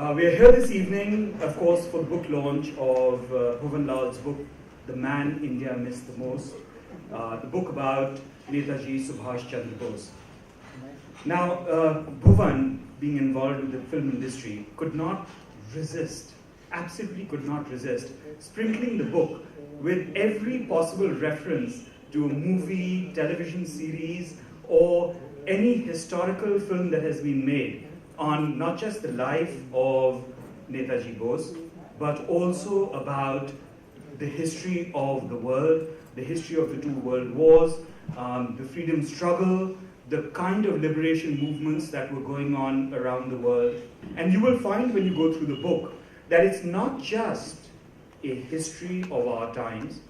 We are here this evening, of course, for the book launch of Bhuvan Lal's book, The Man India Missed the Most, the book about Netaji Subhash Chandra Bose. Now, Bhuvan, being involved with the film industry, could not resist, absolutely could not resist, sprinkling the book with every possible reference to a movie, television series, or any historical film that has been made on not just the life of Netaji Bose, but also about the history of the world, the history of the two world wars, the freedom struggle, the kind of liberation movements that were going on around the world. And you will find when you go through the book that it's not just a history of our times,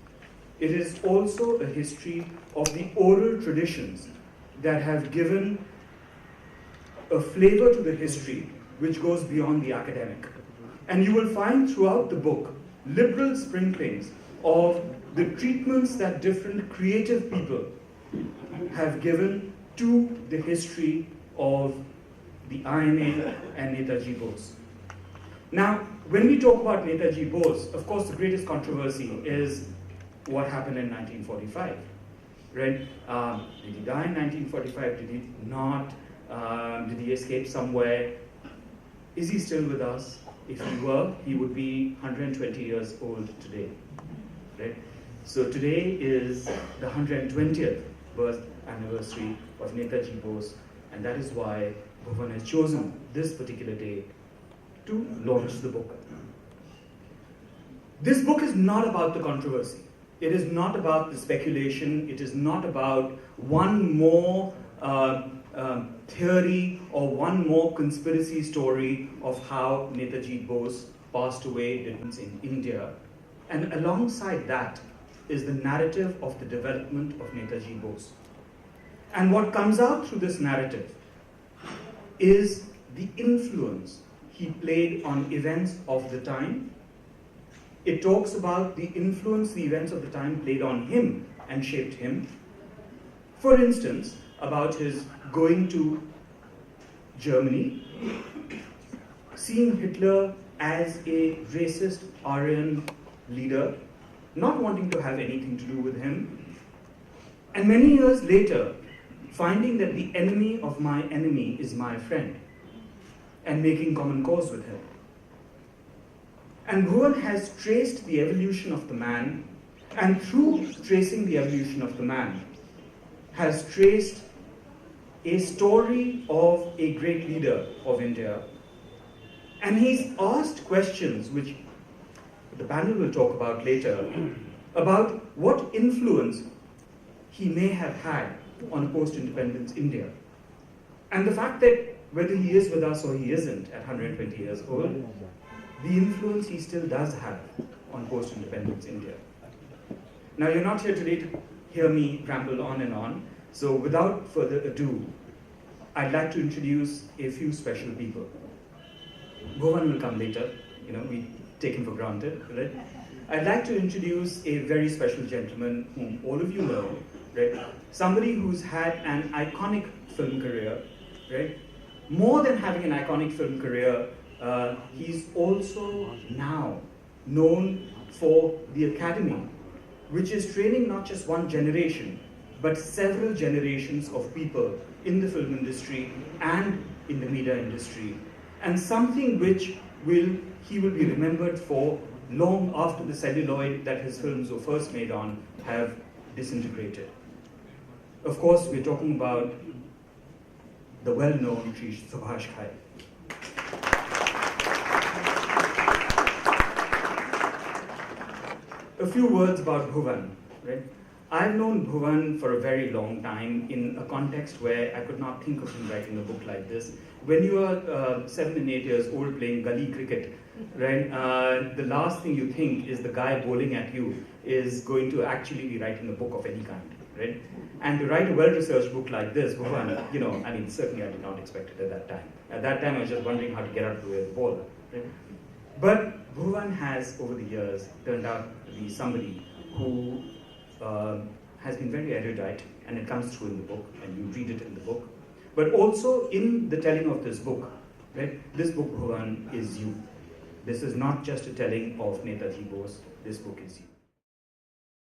it is also a history of the oral traditions that have given a flavor to the history which goes beyond the academic. And you will find throughout the book liberal sprinklings of the treatments that different creative people have given to the history of the INA and Netaji Bose. Now, when we talk about Netaji Bose, of course the greatest controversy is what happened in 1945, right? Did he die in 1945? Did he not? Did he escape somewhere? Is he still with us? If he were, he would be 120 years old today, right? So today is the 120th birth anniversary of Netaji Bose, and that is why Bhuvan has chosen this particular day to launch the book. This book is not about the controversy. It is not about the speculation. It is not about one more theory or one more conspiracy story of how Netaji Bose passed away in India. And alongside that is the narrative of the development of Netaji Bose. And what comes out through this narrative is the influence he played on events of the time. It talks about the influence the events of the time played on him and shaped him. For instance, about his going to Germany, seeing Hitler as a racist Aryan leader, not wanting to have anything to do with him, and many years later, finding that the enemy of my enemy is my friend, and making common cause with him. And Bhuvan has traced the evolution of the man, and through tracing the evolution of the man, has traced a story of a great leader of India. And he's asked questions, which the panel will talk about later, about what influence he may have had on a post-independence India. And the fact that whether he is with us or he isn't at 120 years old, the influence he still does have on post-independence India. Now, you're not here today to hear me ramble on and on, so without further ado, I'd like to introduce a few special people. Bhuvan will come later, we take him for granted, right? I'd like to introduce a very special gentleman whom all of you know, right? Somebody who's had an iconic film career, right? More than having an iconic film career, he's also now known for the Academy, which is training not just one generation, but several generations of people in the film industry and in the media industry. And something which he will be remembered for long after the celluloid that his films were first made on have disintegrated. Of course, we're talking about the well-known Subhash Chandra. A few words about Bhuvan, right? I've known Bhuvan for a very long time in a context where I could not think of him writing a book like this. When you are 7 and 8 years old playing gully cricket, right, the last thing you think is the guy bowling at you is going to actually be writing a book of any kind, right? And to write a well-researched book like this, Bhuvan, certainly I did not expect it at that time. At that time, I was just wondering how to get out of the way of the bowler, right? But Bhuvan has, over the years, turned out to be somebody who has been very erudite, and it comes through in the book, and you read it in the book. But also in the telling of this book, Right? This book, Bhuvan, is you. This is not just a telling of Netaji Bose. This book is you.